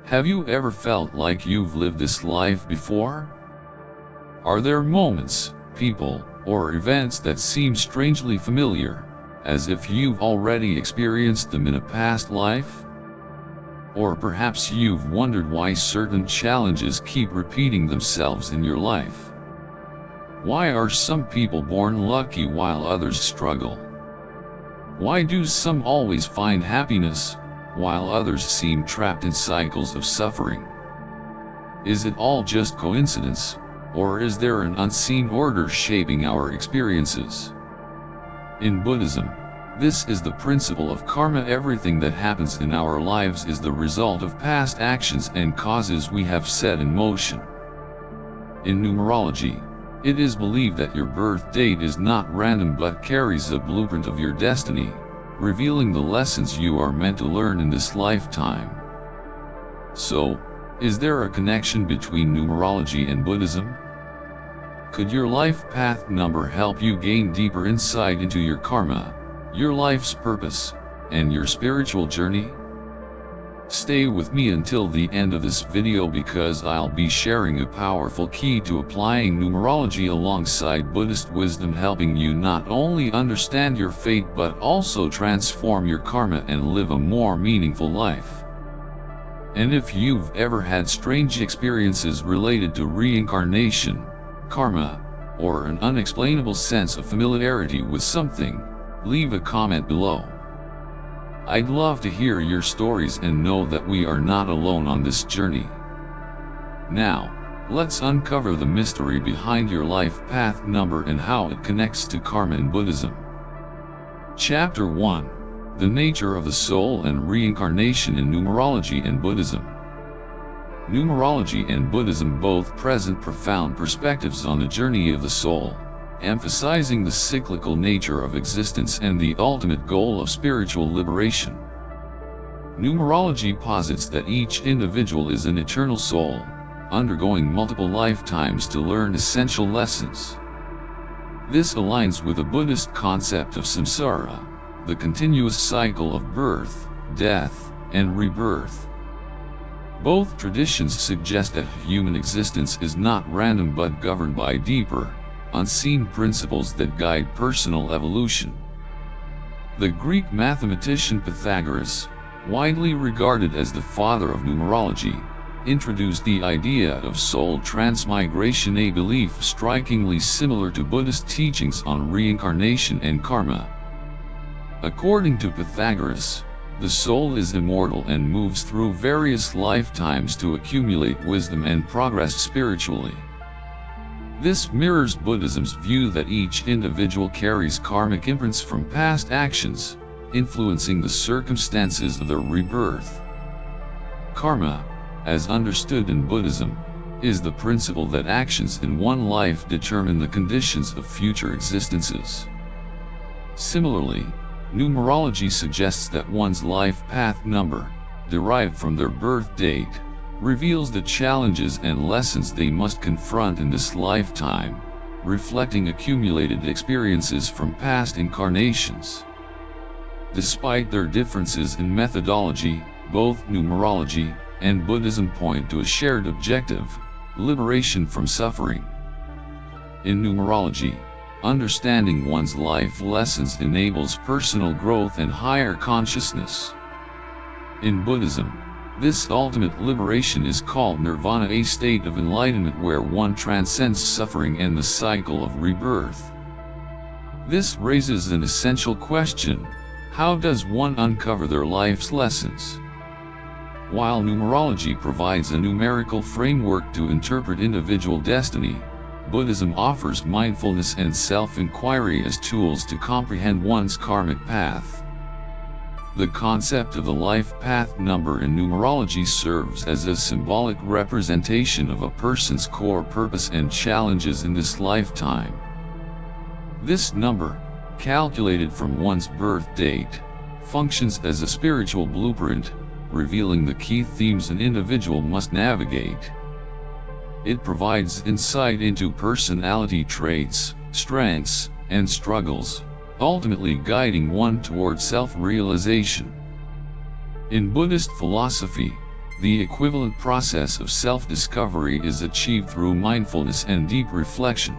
Have you ever felt like you've lived this life before? Are there moments, people, or events that seem strangely familiar, as if you've already experienced them in a past life? Or perhaps you've wondered why certain challenges keep repeating themselves in your life. Why are some people born lucky while others struggle? Why do some always find happiness, while others seem trapped in cycles of suffering? Is it all just coincidence, or is there an unseen order shaping our experiences? In Buddhism, this is the principle of karma. Everything that happens in our lives is the result of past actions and causes we have set in motion. In numerology, it is believed that your birth date is not random but carries a blueprint of your destiny, revealing the lessons you are meant to learn in this lifetime. So, is there a connection between numerology and Buddhism? Could your life path number help you gain deeper insight into your karma, your life's purpose, and your spiritual journey? Stay with me until the end of this video because I'll be sharing a powerful key to applying numerology alongside Buddhist wisdom, helping you not only understand your fate but also transform your karma and live a more meaningful life. And if you've ever had strange experiences related to reincarnation, karma, or an unexplainable sense of familiarity with something, leave a comment below. I'd love to hear your stories and know that we are not alone on this journey. Now, let's uncover the mystery behind your life path number and how it connects to karma in Buddhism. Chapter 1: The Nature of the Soul and Reincarnation in Numerology and Buddhism. Numerology and Buddhism both present profound perspectives on the journey of the soul, emphasizing the cyclical nature of existence and the ultimate goal of spiritual liberation. Numerology posits that each individual is an eternal soul, undergoing multiple lifetimes to learn essential lessons. This aligns with the Buddhist concept of samsara, the continuous cycle of birth, death, and rebirth. Both traditions suggest that human existence is not random but governed by deeper, unseen principles that guide personal evolution. The Greek mathematician Pythagoras, widely regarded as the father of numerology, introduced the idea of soul transmigration, a belief strikingly similar to Buddhist teachings on reincarnation and karma. According to Pythagoras, the soul is immortal and moves through various lifetimes to accumulate wisdom and progress spiritually. This mirrors Buddhism's view that each individual carries karmic imprints from past actions, influencing the circumstances of their rebirth. Karma, as understood in Buddhism, is the principle that actions in one life determine the conditions of future existences. Similarly, numerology suggests that one's life path number, derived from their birth date, reveals the challenges and lessons they must confront in this lifetime, reflecting accumulated experiences from past incarnations. Despite their differences in methodology, both numerology and Buddhism point to a shared objective: liberation from suffering. In numerology, understanding one's life lessons enables personal growth and higher consciousness. In Buddhism, this ultimate liberation is called nirvana, a state of enlightenment where one transcends suffering and the cycle of rebirth. This raises an essential question: how does one uncover their life's lessons? While numerology provides a numerical framework to interpret individual destiny, Buddhism offers mindfulness and self-inquiry as tools to comprehend one's karmic path. The concept of the life path number in numerology serves as a symbolic representation of a person's core purpose and challenges in this lifetime. This number, calculated from one's birth date, functions as a spiritual blueprint, revealing the key themes an individual must navigate. It provides insight into personality traits, strengths, and struggles, ultimately guiding one toward self-realization. In Buddhist philosophy, The equivalent process of self-discovery is achieved through mindfulness and deep reflection.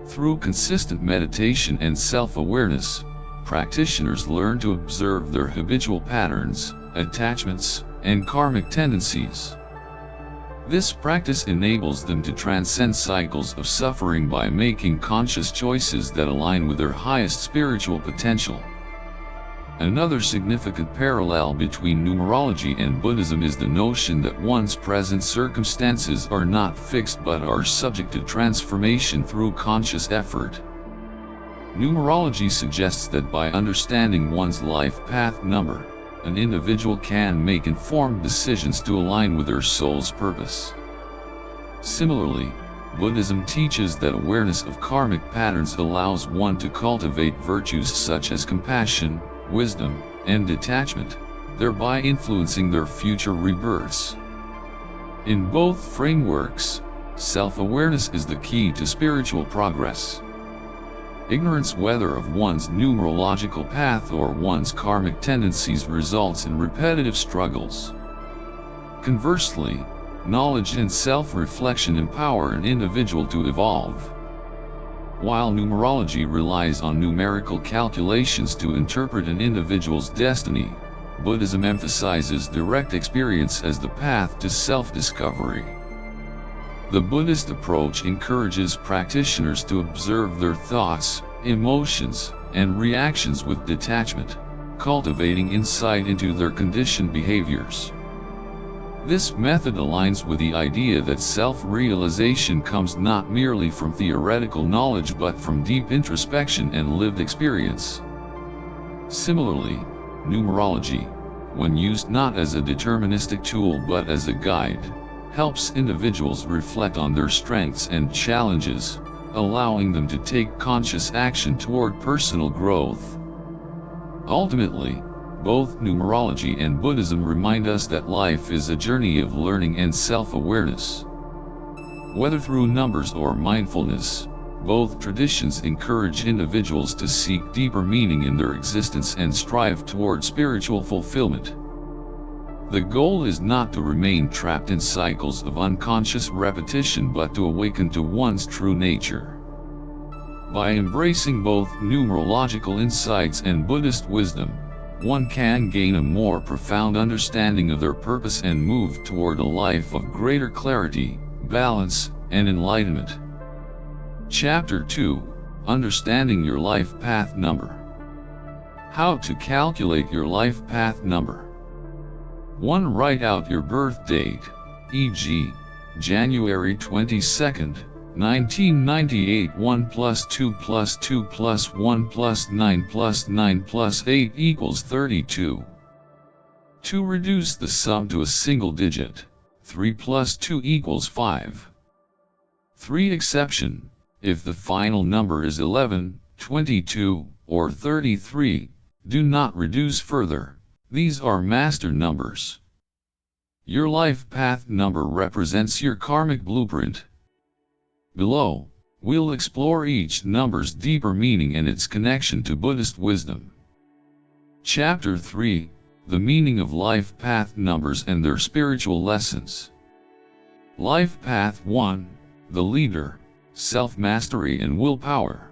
Through consistent meditation and self-awareness, practitioners learn to observe their habitual patterns, attachments, and karmic tendencies. This practice enables them to transcend cycles of suffering by making conscious choices that align with their highest spiritual potential. Another significant parallel between numerology and Buddhism is the notion that one's present circumstances are not fixed but are subject to transformation through conscious effort. Numerology suggests that by understanding one's life path number, an individual can make informed decisions to align with their soul's purpose. Similarly, Buddhism teaches that awareness of karmic patterns allows one to cultivate virtues such as compassion, wisdom, and detachment, thereby influencing their future rebirths. In both frameworks, self-awareness is the key to spiritual progress. Ignorance whether of one's numerological path or one's karmic tendencies results in repetitive struggles. Conversely, knowledge and self-reflection empower an individual to evolve. While numerology relies on numerical calculations to interpret an individual's destiny, Buddhism emphasizes direct experience as the path to self-discovery. The Buddhist approach encourages practitioners to observe their thoughts, emotions, and reactions with detachment, cultivating insight into their conditioned behaviors. This method aligns with the idea that self-realization comes not merely from theoretical knowledge but from deep introspection and lived experience. Similarly, numerology, when used not as a deterministic tool but as a guide, helps individuals reflect on their strengths and challenges, allowing them to take conscious action toward personal growth. Ultimately, both numerology and Buddhism remind us that life is a journey of learning and self-awareness. Whether through numbers or mindfulness, both traditions encourage individuals to seek deeper meaning in their existence and strive toward spiritual fulfillment. The goal is not to remain trapped in cycles of unconscious repetition but to awaken to one's true nature. By embracing both numerological insights and Buddhist wisdom, one can gain a more profound understanding of their purpose and move toward a life of greater clarity, balance, and enlightenment. Chapter 2: Understanding Your Life Path Number. How to calculate your life path number. 1. Write out your birth date, e.g., January 22, 1998. 1 plus 2 plus 2 plus 1 plus 9 plus 9 plus 8 equals 32. 2. Reduce the sum to a single digit. 3 plus 2 equals 5. 3. Exception: if the final number is 11, 22, or 33, do not reduce further. These are master numbers. Your life path number represents your karmic blueprint. Below, we'll explore each number's deeper meaning and its connection to Buddhist wisdom. Chapter 3: The Meaning of Life Path Numbers and Their Spiritual Lessons. Life Path 1: The Leader, Self-Mastery and Willpower.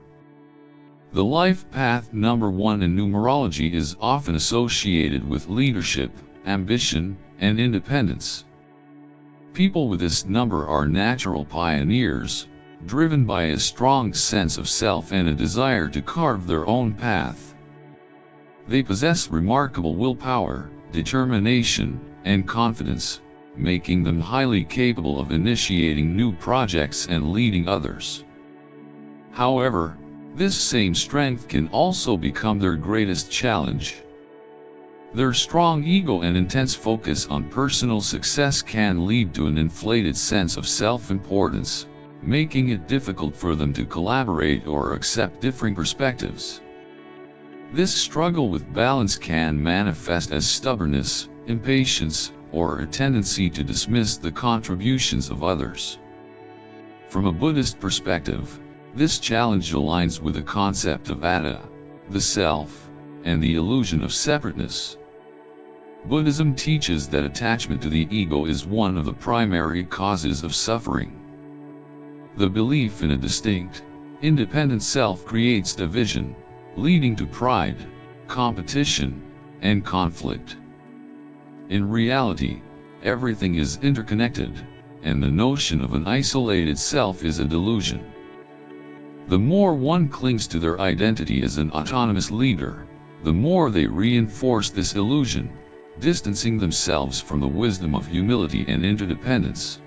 The life path number 1 in numerology is often associated with leadership, ambition, and independence. People with this number are natural pioneers, driven by a strong sense of self and a desire to carve their own path. They possess remarkable willpower, determination, and confidence, making them highly capable of initiating new projects and leading others. However, this same strength can also become their greatest challenge. Their strong ego and intense focus on personal success can lead to an inflated sense of self-importance, making it difficult for them to collaborate or accept differing perspectives. This struggle with balance can manifest as stubbornness, impatience, or a tendency to dismiss the contributions of others. From a Buddhist perspective, this challenge aligns with the concept of atta, the self, and the illusion of separateness. Buddhism teaches that attachment to the ego is one of the primary causes of suffering. The belief in a distinct, independent self creates division, leading to pride, competition, and conflict. In reality, everything is interconnected, and the notion of an isolated self is a delusion. The more one clings to their identity as an autonomous leader, the more they reinforce this illusion, distancing themselves from the wisdom of humility and interdependence.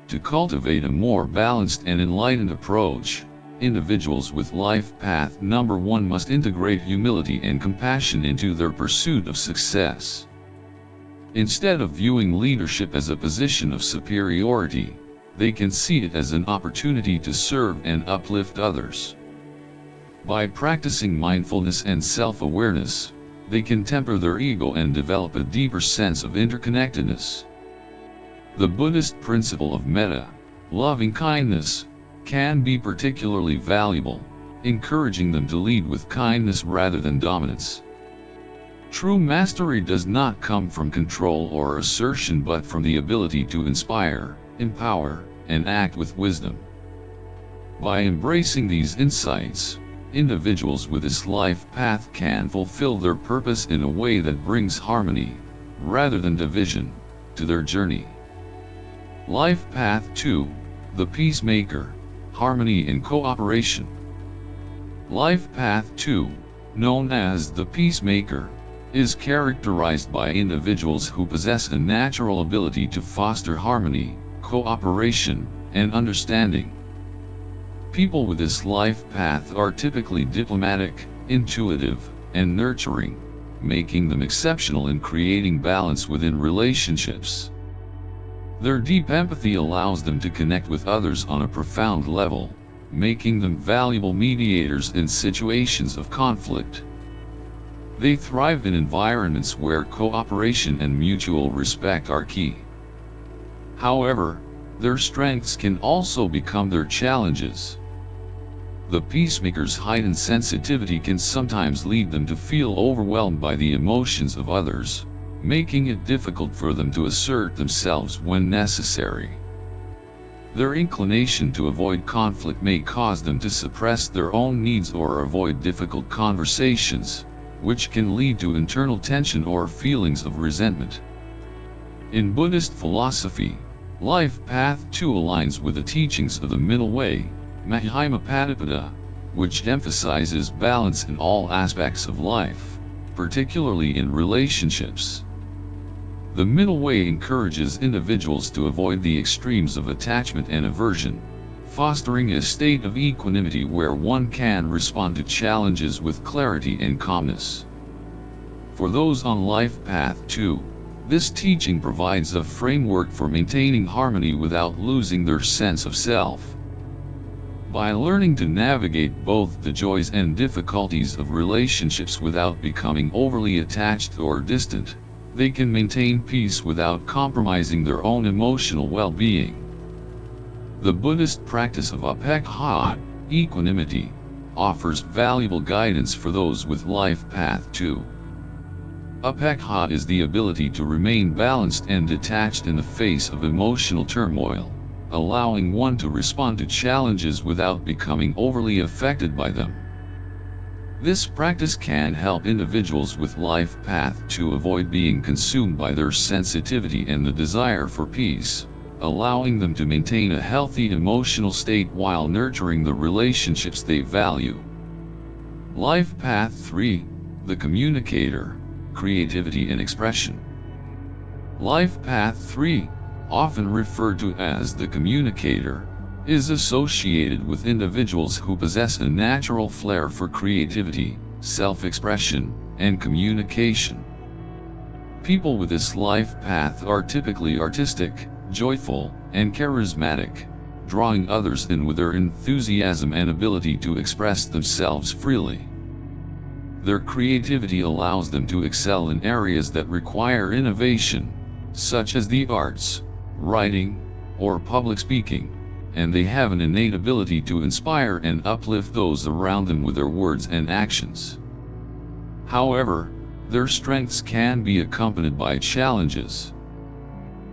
To cultivate a more balanced and enlightened approach, individuals with life path number 1 must integrate humility and compassion into their pursuit of success. Instead of viewing leadership as a position of superiority, they can see it as an opportunity to serve and uplift others. By practicing mindfulness and self-awareness, they can temper their ego and develop a deeper sense of interconnectedness. The Buddhist principle of metta, loving kindness, can be particularly valuable, encouraging them to lead with kindness rather than dominance. True mastery does not come from control or assertion but from the ability to inspire, empower, and act with wisdom. By embracing these insights, individuals with this life path can fulfill their purpose in a way that brings harmony, rather than division, to their journey. Life Path 2, the Peacemaker, Harmony and Cooperation. Life Path 2, known as the Peacemaker, is characterized by individuals who possess a natural ability to foster harmony, cooperation, and understanding. People with this life path are typically diplomatic, intuitive, and nurturing, making them exceptional in creating balance within relationships. Their deep empathy allows them to connect with others on a profound level, making them valuable mediators in situations of conflict. They thrive in environments where cooperation and mutual respect are key. However, their strengths can also become their challenges. The peacemaker's heightened sensitivity can sometimes lead them to feel overwhelmed by the emotions of others, making it difficult for them to assert themselves when necessary. Their inclination to avoid conflict may cause them to suppress their own needs or avoid difficult conversations, which can lead to internal tension or feelings of resentment. In Buddhist philosophy, Life Path 2 aligns with the teachings of the Middle Way, Mahimapatipada, which emphasizes balance in all aspects of life, particularly in relationships. The Middle Way encourages individuals to avoid the extremes of attachment and aversion, fostering a state of equanimity where one can respond to challenges with clarity and calmness. For those on Life Path 2, this teaching provides a framework for maintaining harmony without losing their sense of self. By learning to navigate both the joys and difficulties of relationships without becoming overly attached or distant, they can maintain peace without compromising their own emotional well-being. The Buddhist practice of upekkha, equanimity, offers valuable guidance for those with Life Path 2. Upekkha is the ability to remain balanced and detached in the face of emotional turmoil, allowing one to respond to challenges without becoming overly affected by them. This practice can help individuals with Life Path 2 avoid being consumed by their sensitivity and the desire for peace, allowing them to maintain a healthy emotional state while nurturing the relationships they value. Life Path 3, the Communicator, Creativity and Expression. Life Path 3, often referred to as the Communicator, is associated with individuals who possess a natural flair for creativity, self-expression, and communication. People with this life path are typically artistic, joyful, and charismatic, drawing others in with their enthusiasm and ability to express themselves freely. Their creativity allows them to excel in areas that require innovation, such as the arts, writing, or public speaking, and they have an innate ability to inspire and uplift those around them with their words and actions. However, their strengths can be accompanied by challenges.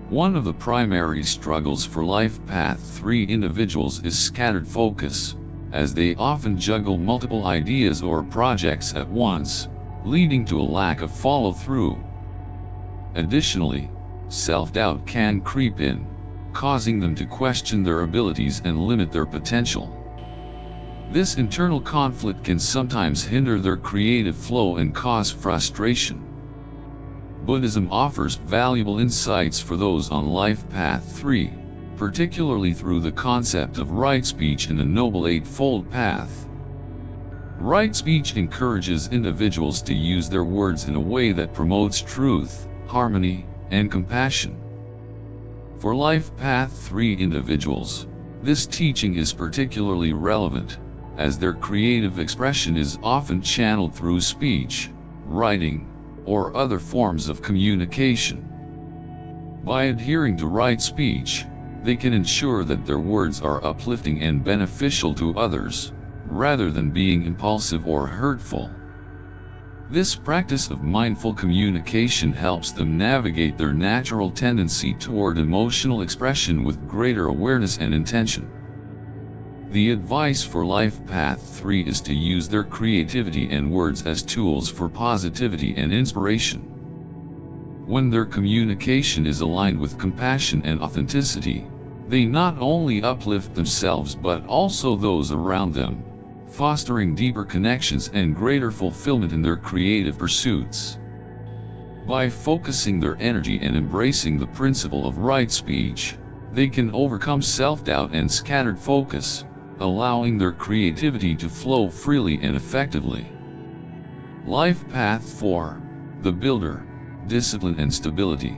One of the primary struggles for Life Path 3 individuals is scattered focus, as they often juggle multiple ideas or projects at once, leading to a lack of follow-through. Additionally, self-doubt can creep in, causing them to question their abilities and limit their potential. This internal conflict can sometimes hinder their creative flow and cause frustration. Buddhism offers valuable insights for those on Life Path 3, particularly through the concept of right speech and the Noble Eightfold Path. Right speech encourages individuals to use their words in a way that promotes truth, harmony, and compassion. For Life Path 3 individuals, this teaching is particularly relevant, as their creative expression is often channeled through speech, writing, or other forms of communication. By adhering to right speech, they can ensure that their words are uplifting and beneficial to others, rather than being impulsive or hurtful. This practice of mindful communication helps them navigate their natural tendency toward emotional expression with greater awareness and intention. The advice for Life Path 3 is to use their creativity and words as tools for positivity and inspiration. When their communication is aligned with compassion and authenticity, they not only uplift themselves but also those around them, fostering deeper connections and greater fulfillment in their creative pursuits. By focusing their energy and embracing the principle of right speech, they can overcome self-doubt and scattered focus, allowing their creativity to flow freely and effectively. Life Path 4, the Builder, Discipline and Stability.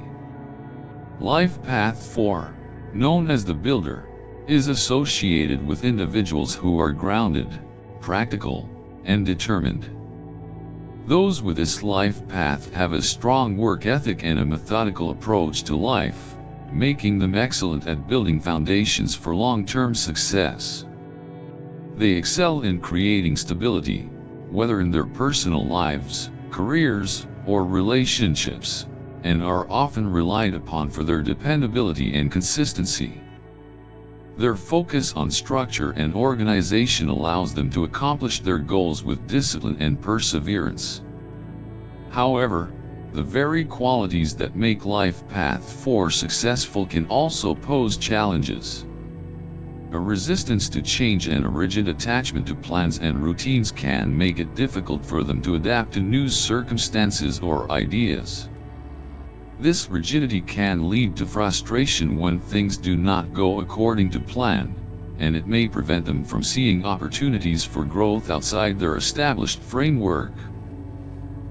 Life Path 4, known as the Builder, is associated with individuals who are grounded, practical, and determined. Those with this life path have a strong work ethic and a methodical approach to life, making them excellent at building foundations for long-term success. They excel in creating stability, whether in their personal lives, careers, or relationships, and are often relied upon for their dependability and consistency. Their focus on structure and organization allows them to accomplish their goals with discipline and perseverance. However, the very qualities that make Life Path 4 successful can also pose challenges. A resistance to change and a rigid attachment to plans and routines can make it difficult for them to adapt to new circumstances or ideas. This rigidity can lead to frustration when things do not go according to plan, and it may prevent them from seeing opportunities for growth outside their established framework.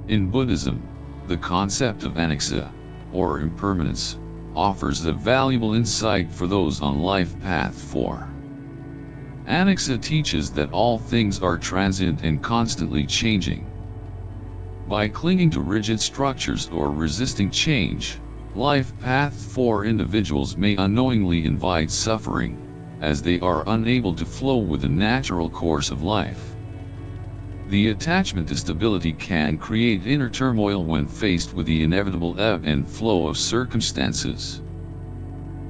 In Buddhism, the concept of anicca, or impermanence, offers a valuable insight for those on Life Path 4. Anicca teaches that all things are transient and constantly changing. By clinging to rigid structures or resisting change, Life Path 4 individuals may unknowingly invite suffering, as they are unable to flow with the natural course of life. The attachment to stability can create inner turmoil when faced with the inevitable ebb and flow of circumstances.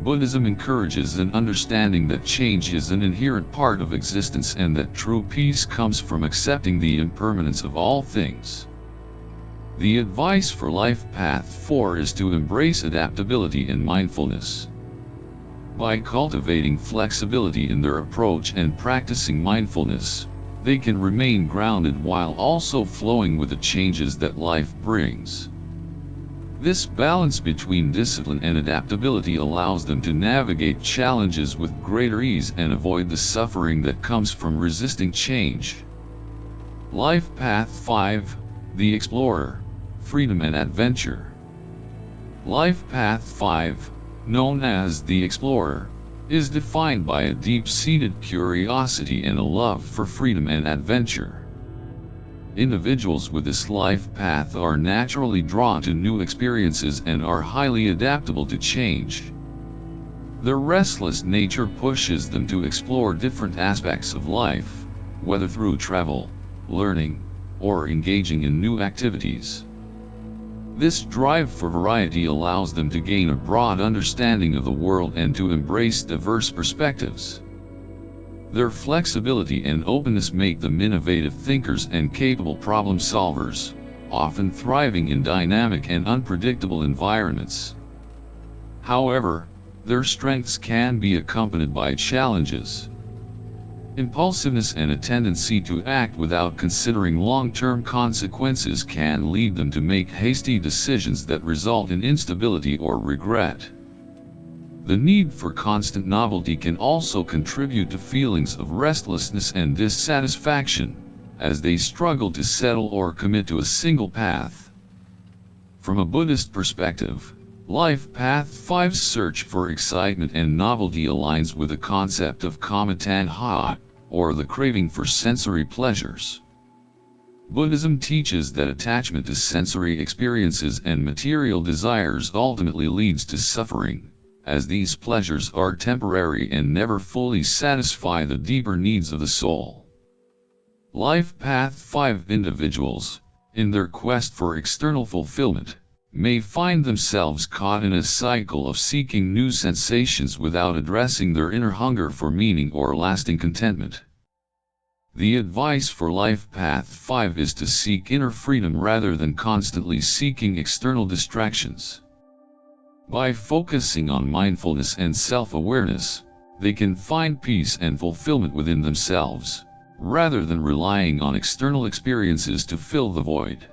Buddhism encourages an understanding that change is an inherent part of existence and that true peace comes from accepting the impermanence of all things. The advice for Life Path 4 is to embrace adaptability and mindfulness. By cultivating flexibility in their approach and practicing mindfulness, they can remain grounded while also flowing with the changes that life brings. This balance between discipline and adaptability allows them to navigate challenges with greater ease and avoid the suffering that comes from resisting change. Life Path 5, the Explorer, Freedom and Adventure. Life Path 5, known as the Explorer, is defined by a deep-seated curiosity and a love for freedom and adventure. Individuals with this life path are naturally drawn to new experiences and are highly adaptable to change. Their restless nature pushes them to explore different aspects of life, whether through travel, learning, or engaging in new activities. This drive for variety allows them to gain a broad understanding of the world and to embrace diverse perspectives. Their flexibility and openness make them innovative thinkers and capable problem solvers, often thriving in dynamic and unpredictable environments. However, their strengths can be accompanied by challenges. Impulsiveness and a tendency to act without considering long-term consequences can lead them to make hasty decisions that result in instability or regret. The need for constant novelty can also contribute to feelings of restlessness and dissatisfaction, as they struggle to settle or commit to a single path. From a Buddhist perspective, Life Path 5's search for excitement and novelty aligns with the concept of kama tanha, or the craving for sensory pleasures. Buddhism teaches that attachment to sensory experiences and material desires ultimately leads to suffering, as these pleasures are temporary and never fully satisfy the deeper needs of the soul. Life Path 5 individuals, in their quest for external fulfillment, may find themselves caught in a cycle of seeking new sensations without addressing their inner hunger for meaning or lasting contentment. The advice for Life Path 5 is to seek inner freedom rather than constantly seeking external distractions. By focusing on mindfulness and self-awareness, they can find peace and fulfillment within themselves, rather than relying on external experiences to fill the void.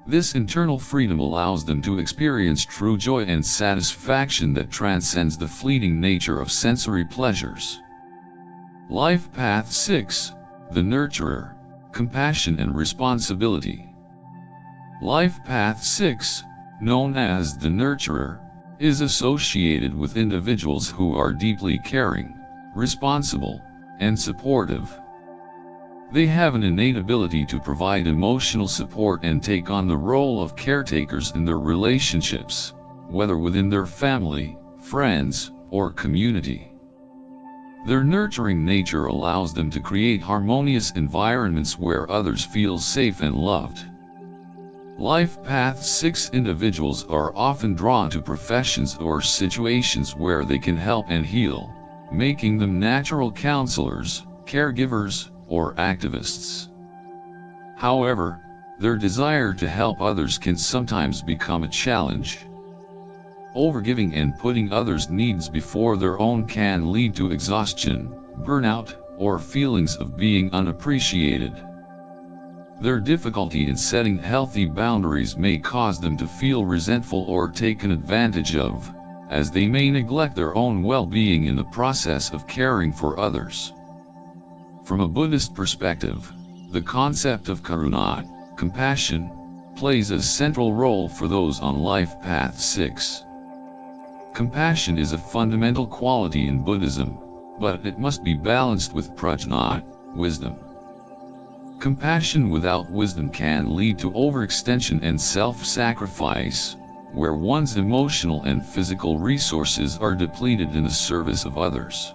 This internal freedom allows them to experience true joy and satisfaction that transcends the fleeting nature of sensory pleasures. Life Path 6, the Nurturer, Compassion and Responsibility. Life Path 6, known as the Nurturer, is associated with individuals who are deeply caring, responsible, and supportive. They have an innate ability to provide emotional support and take on the role of caretakers in their relationships, whether within their family, friends, or community. Their nurturing nature allows them to create harmonious environments where others feel safe and loved. Life Path 6 individuals are often drawn to professions or situations where they can help and heal, making them natural counselors, caregivers, or activists. However, their desire to help others can sometimes become a challenge. Overgiving and putting others' needs before their own can lead to exhaustion, burnout, or feelings of being unappreciated. Their difficulty in setting healthy boundaries may cause them to feel resentful or taken advantage of, as they may neglect their own well-being in the process of caring for others. From a Buddhist perspective, the concept of karuna, compassion, plays a central role for those on Life Path 6. Compassion is a fundamental quality in Buddhism, but it must be balanced with prajna, wisdom. Compassion without wisdom can lead to overextension and self-sacrifice, where one's emotional and physical resources are depleted in the service of others.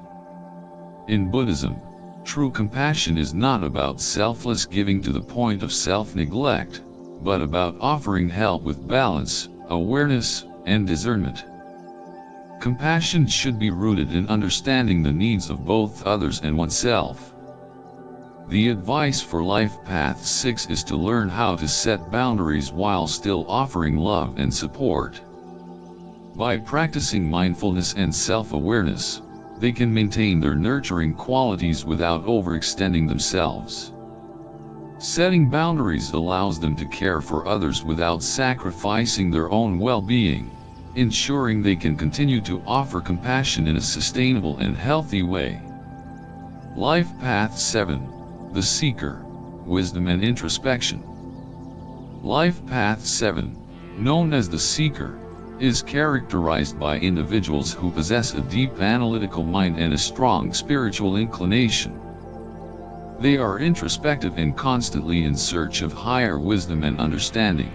In Buddhism, true compassion is not about selfless giving to the point of self-neglect, but about offering help with balance, awareness, and discernment. Compassion should be rooted in understanding the needs of both others and oneself. The advice for Life Path 6 is to learn how to set boundaries while still offering love and support. By practicing mindfulness and self-awareness, they can maintain their nurturing qualities without overextending themselves. Setting boundaries allows them to care for others without sacrificing their own well-being, ensuring they can continue to offer compassion in a sustainable and healthy way. Life Path 7, the Seeker, Wisdom and Introspection. Life Path 7, known as the Seeker, is characterized by individuals who possess a deep analytical mind and a strong spiritual inclination. They are introspective and constantly in search of higher wisdom and understanding.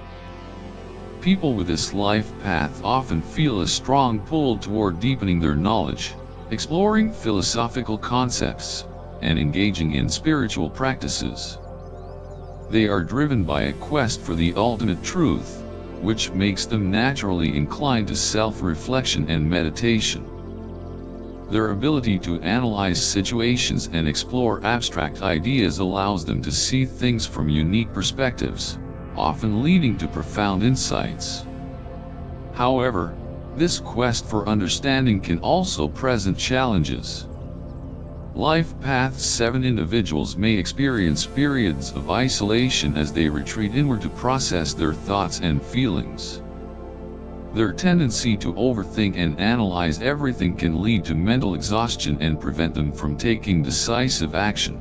People with this life path often feel a strong pull toward deepening their knowledge, exploring philosophical concepts, and engaging in spiritual practices. They are driven by a quest for the ultimate truth, which makes them naturally inclined to self-reflection and meditation. Their ability to analyze situations and explore abstract ideas allows them to see things from unique perspectives, often leading to profound insights. However, this quest for understanding can also present challenges. Life Path 7 individuals may experience periods of isolation as they retreat inward to process their thoughts and feelings. Their tendency to overthink and analyze everything can lead to mental exhaustion and prevent them from taking decisive action.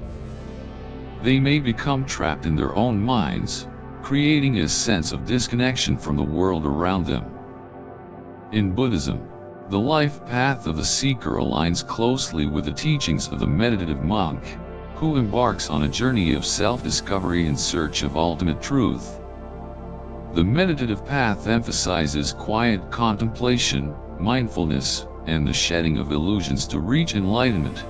They may become trapped in their own minds, creating a sense of disconnection from the world around them. In Buddhism, the life path of the seeker aligns closely with the teachings of the meditative monk, who embarks on a journey of self-discovery in search of ultimate truth. The meditative path emphasizes quiet contemplation, mindfulness, and the shedding of illusions to reach enlightenment.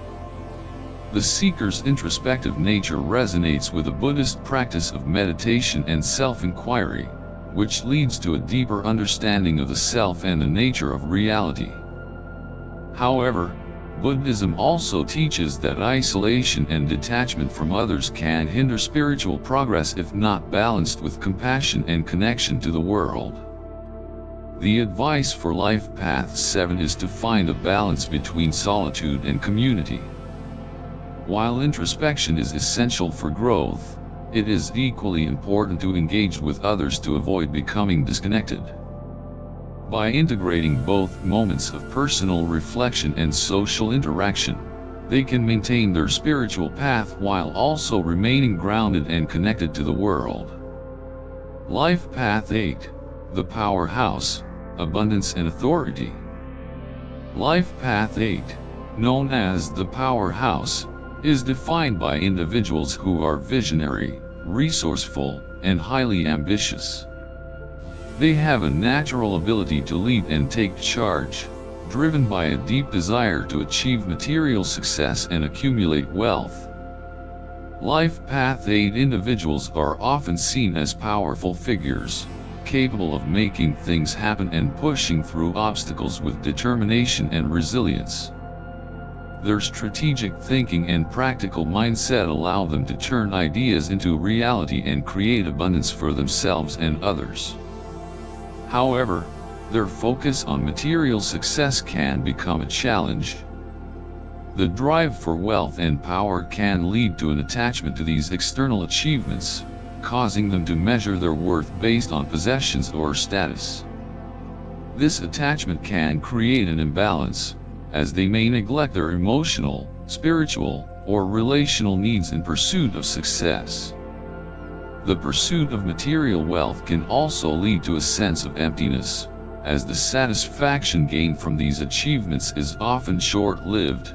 The seeker's introspective nature resonates with the Buddhist practice of meditation and self-inquiry, which leads to a deeper understanding of the self and the nature of reality. However, Buddhism also teaches that isolation and detachment from others can hinder spiritual progress if not balanced with compassion and connection to the world. The advice for Life Path 7 is to find a balance between solitude and community. While introspection is essential for growth, it is equally important to engage with others to avoid becoming disconnected. By integrating both moments of personal reflection and social interaction, they can maintain their spiritual path while also remaining grounded and connected to the world. Life Path 8, the Powerhouse, Abundance and Authority. Life Path 8, known as the Powerhouse, is defined by individuals who are visionary, resourceful, and highly ambitious. They have a natural ability to lead and take charge, driven by a deep desire to achieve material success and accumulate wealth. Life Path 8 individuals are often seen as powerful figures, capable of making things happen and pushing through obstacles with determination and resilience. Their strategic thinking and practical mindset allow them to turn ideas into reality and create abundance for themselves and others. However, their focus on material success can become a challenge. The drive for wealth and power can lead to an attachment to these external achievements, causing them to measure their worth based on possessions or status. This attachment can create an imbalance, as they may neglect their emotional, spiritual, or relational needs in pursuit of success. The pursuit of material wealth can also lead to a sense of emptiness, as the satisfaction gained from these achievements is often short-lived.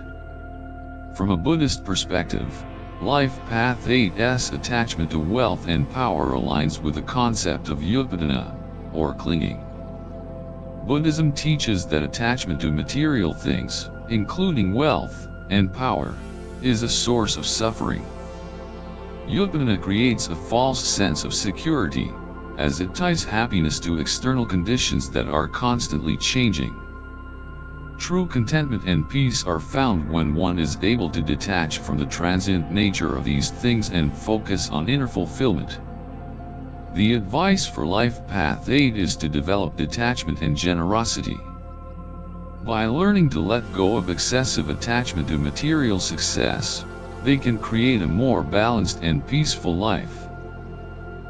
From a Buddhist perspective, Life Path 8's attachment to wealth and power aligns with the concept of upadana, or clinging. Buddhism teaches that attachment to material things, including wealth and power, is a source of suffering. Upadana creates a false sense of security, as it ties happiness to external conditions that are constantly changing. True contentment and peace are found when one is able to detach from the transient nature of these things and focus on inner fulfillment. The advice for Life Path 8 is to develop detachment and generosity. By learning to let go of excessive attachment to material success, they can create a more balanced and peaceful life.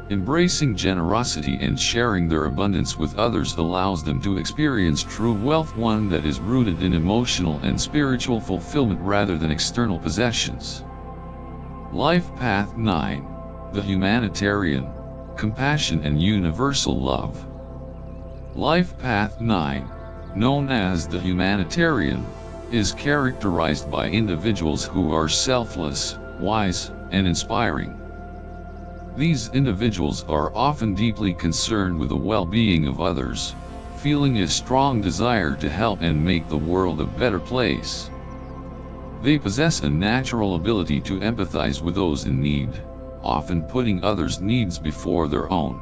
Embracing generosity and sharing their abundance with others allows them to experience true wealth, one that is rooted in emotional and spiritual fulfillment rather than external possessions. Life Path 9, the Humanitarian, Compassion and Universal Love. Life Path 9, known as the Humanitarian, is characterized by individuals who are selfless, wise, and inspiring. These individuals are often deeply concerned with the well-being of others, feeling a strong desire to help and make the world a better place. They possess a natural ability to empathize with those in need, often putting others' needs before their own.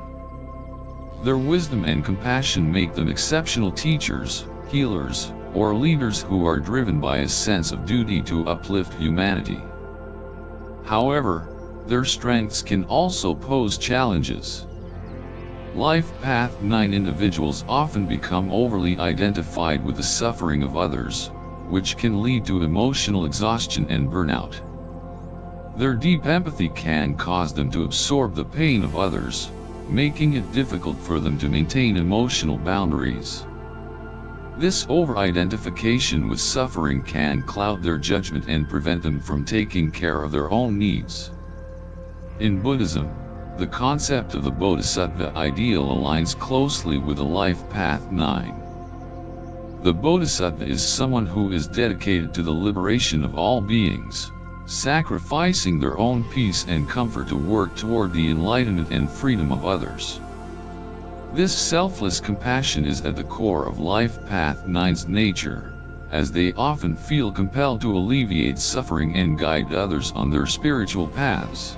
Their wisdom and compassion make them exceptional teachers, healers, or leaders who are driven by a sense of duty to uplift humanity. However, their strengths can also pose challenges. Life Path 9 individuals often become overly identified with the suffering of others, which can lead to emotional exhaustion and burnout. Their deep empathy can cause them to absorb the pain of others, making it difficult for them to maintain emotional boundaries. This over-identification with suffering can cloud their judgment and prevent them from taking care of their own needs. In Buddhism, the concept of the Bodhisattva ideal aligns closely with the Life Path 9. The Bodhisattva is someone who is dedicated to the liberation of all beings, sacrificing their own peace and comfort to work toward the enlightenment and freedom of others. This selfless compassion is at the core of Life Path 9's nature, as they often feel compelled to alleviate suffering and guide others on their spiritual paths.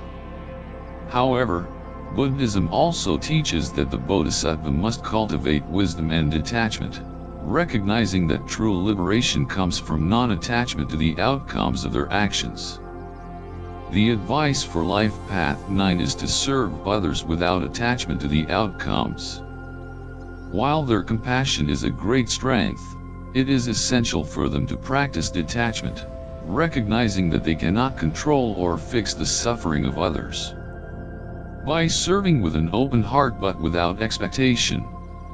However, Buddhism also teaches that the Bodhisattva must cultivate wisdom and detachment, recognizing that true liberation comes from non-attachment to the outcomes of their actions. The advice for Life Path 9 is to serve others without attachment to the outcomes. While their compassion is a great strength, it is essential for them to practice detachment, recognizing that they cannot control or fix the suffering of others. By serving with an open heart but without expectation,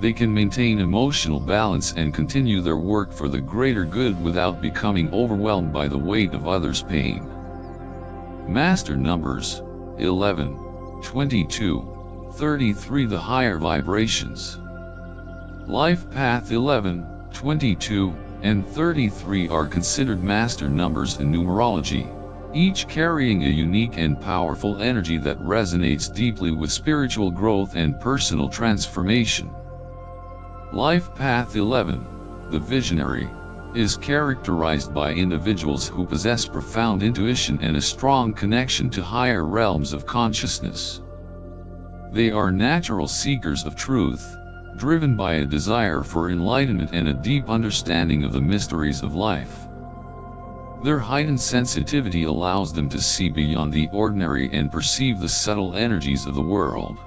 they can maintain emotional balance and continue their work for the greater good without becoming overwhelmed by the weight of others' pain. Master numbers 11, 22, 33. The higher vibrations. Life Path 11, 22, and 33 are considered master numbers in numerology, each carrying a unique and powerful energy that resonates deeply with spiritual growth and personal transformation. Life Path 11, the visionary, is characterized by individuals who possess profound intuition and a strong connection to higher realms of consciousness. They are natural seekers of truth, driven by a desire for enlightenment and a deep understanding of the mysteries of life. Their heightened sensitivity allows them to see beyond the ordinary and perceive the subtle energies of the world.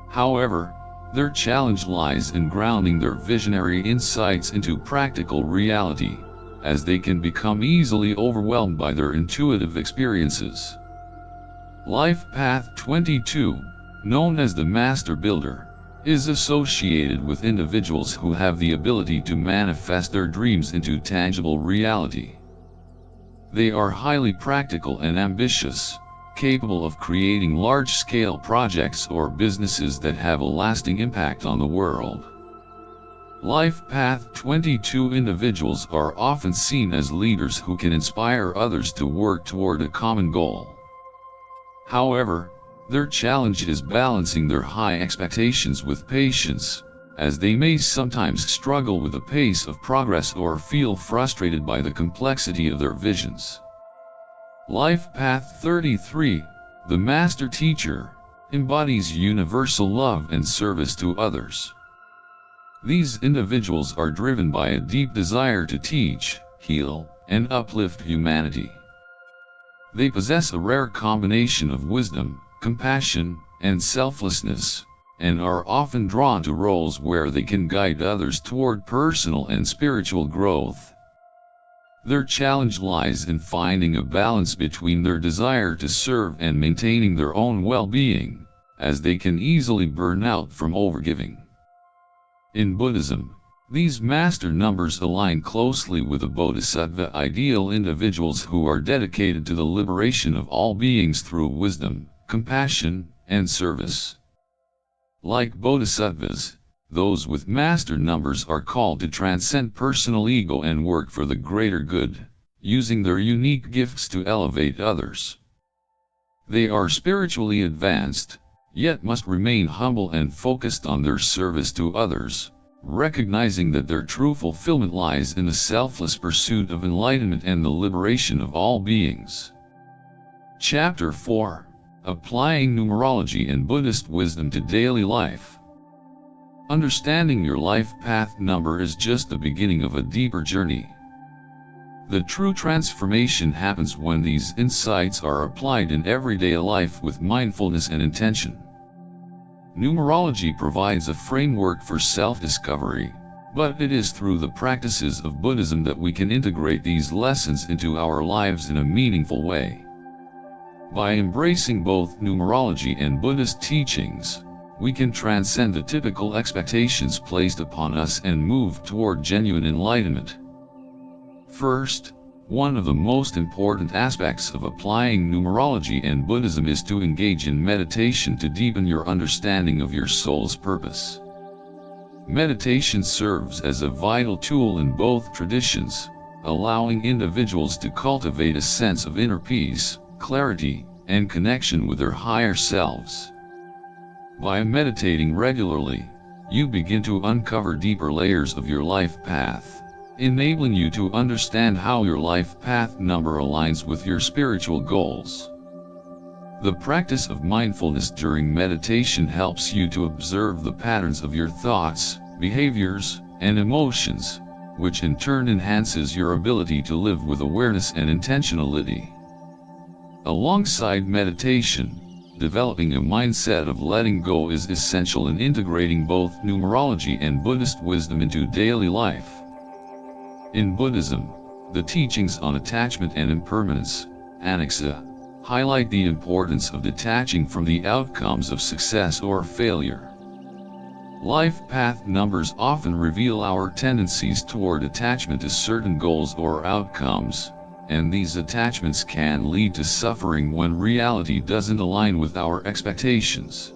However, their challenge lies in grounding their visionary insights into practical reality, as they can become easily overwhelmed by their intuitive experiences. Life Path 22, known as the Master Builder, is associated with individuals who have the ability to manifest their dreams into tangible reality. They are highly practical and ambitious, capable of creating large-scale projects or businesses that have a lasting impact on the world. Life Path 22 individuals are often seen as leaders who can inspire others to work toward a common goal. However, their challenge is balancing their high expectations with patience, as they may sometimes struggle with the pace of progress or feel frustrated by the complexity of their visions. Life Path 33, the Master Teacher, embodies universal love and service to others. These individuals are driven by a deep desire to teach, heal, and uplift humanity. They possess a rare combination of wisdom, compassion, and selflessness, and are often drawn to roles where they can guide others toward personal and spiritual growth. Their challenge lies in finding a balance between their desire to serve and maintaining their own well-being, as they can easily burn out from overgiving. In Buddhism, these master numbers align closely with the Bodhisattva ideal, individuals who are dedicated to the liberation of all beings through wisdom, compassion, and service. Like Bodhisattvas, those with master numbers are called to transcend personal ego and work for the greater good, using their unique gifts to elevate others. They are spiritually advanced, yet must remain humble and focused on their service to others, recognizing that their true fulfillment lies in the selfless pursuit of enlightenment and the liberation of all beings. Chapter 4, Applying Numerology and Buddhist Wisdom to Daily Life. Understanding your life path number is just the beginning of a deeper journey. The true transformation happens when these insights are applied in everyday life with mindfulness and intention. Numerology provides a framework for self-discovery, but it is through the practices of Buddhism that we can integrate these lessons into our lives in a meaningful way. By embracing both numerology and Buddhist teachings, we can transcend the typical expectations placed upon us and move toward genuine enlightenment. First, one of the most important aspects of applying numerology and Buddhism is to engage in meditation to deepen your understanding of your soul's purpose. Meditation serves as a vital tool in both traditions, allowing individuals to cultivate a sense of inner peace, clarity, and connection with their higher selves. By meditating regularly, you begin to uncover deeper layers of your life path, enabling you to understand how your life path number aligns with your spiritual goals. The practice of mindfulness during meditation helps you to observe the patterns of your thoughts, behaviors, and emotions, which in turn enhances your ability to live with awareness and intentionality. Alongside meditation, developing a mindset of letting go is essential in integrating both numerology and Buddhist wisdom into daily life. In Buddhism, the teachings on attachment and impermanence, anicca, highlight the importance of detaching from the outcomes of success or failure. Life path numbers often reveal our tendencies toward attachment to certain goals or outcomes, and these attachments can lead to suffering when reality doesn't align with our expectations.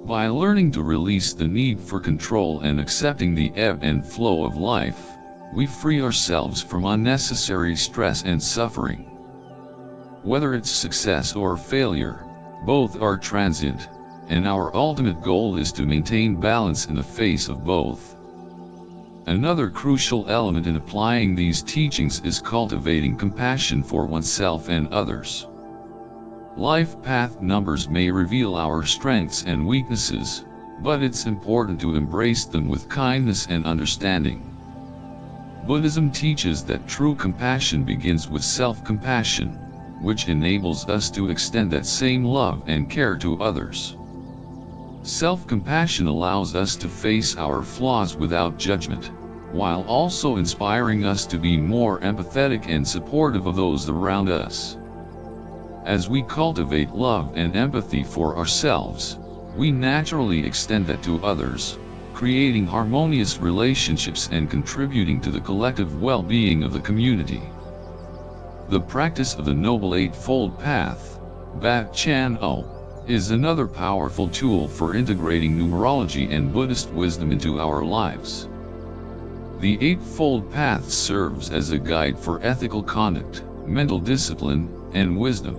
By learning to release the need for control and accepting the ebb and flow of life, we free ourselves from unnecessary stress and suffering. Whether it's success or failure, both are transient, and our ultimate goal is to maintain balance in the face of both. Another crucial element in applying these teachings is cultivating compassion for oneself and others. Life path numbers may reveal our strengths and weaknesses, but it's important to embrace them with kindness and understanding. Buddhism teaches that true compassion begins with self-compassion, which enables us to extend that same love and care to others. Self-compassion allows us to face our flaws without judgment, while also inspiring us to be more empathetic and supportive of those around us. As we cultivate love and empathy for ourselves, we naturally extend that to others, creating harmonious relationships and contributing to the collective well-being of the community. The practice of the Noble Eightfold Path, Bat Chan O, is another powerful tool for integrating numerology and Buddhist wisdom into our lives. The Eightfold Path serves as a guide for ethical conduct, mental discipline, and wisdom.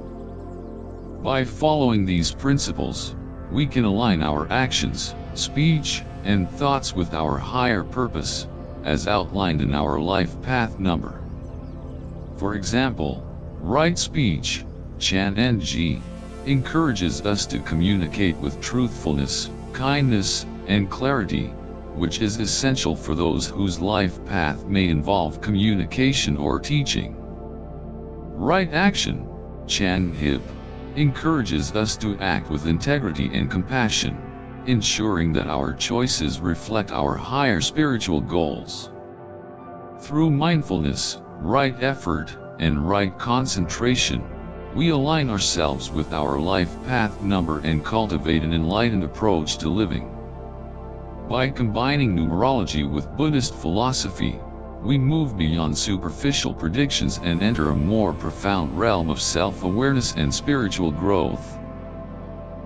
By following these principles, we can align our actions, speech, and thoughts with our higher purpose, as outlined in our life path number. For example, right speech, Chan NG, encourages us to communicate with truthfulness, kindness, and clarity, which is essential for those whose life path may involve communication or teaching. Right action, Chan Hip, encourages us to act with integrity and compassion, ensuring that our choices reflect our higher spiritual goals. Through mindfulness, right effort, and right concentration, we align ourselves with our life path number and cultivate an enlightened approach to living. By combining numerology with Buddhist philosophy, we move beyond superficial predictions and enter a more profound realm of self-awareness and spiritual growth.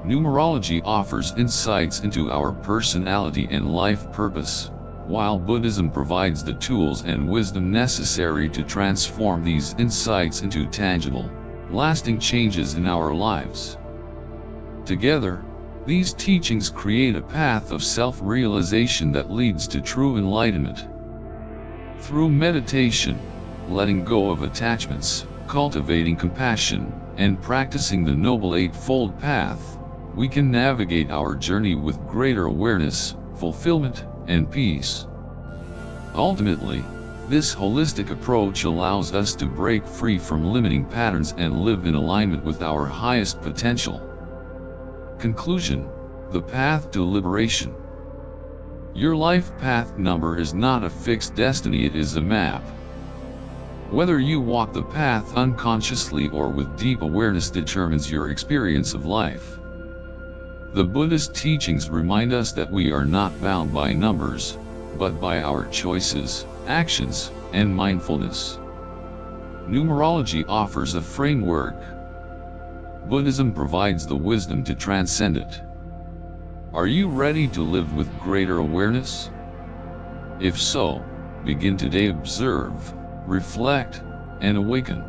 Numerology offers insights into our personality and life purpose, while Buddhism provides the tools and wisdom necessary to transform these insights into tangible, lasting changes in our lives. Together, these teachings create a path of self-realization that leads to true enlightenment. Through meditation, letting go of attachments, cultivating compassion, and practicing the Noble Eightfold Path, we can navigate our journey with greater awareness, fulfillment, and peace. Ultimately, this holistic approach allows us to break free from limiting patterns and live in alignment with our highest potential. Conclusion: the path to liberation. Your life path number is not a fixed destiny, it is a map. Whether you walk the path unconsciously or with deep awareness determines your experience of life. The Buddhist teachings remind us that we are not bound by numbers, but by our choices, actions, and mindfulness. Numerology offers a framework. Buddhism provides the wisdom to transcend it. Are you ready to live with greater awareness? If so, begin today, observe, reflect, and awaken.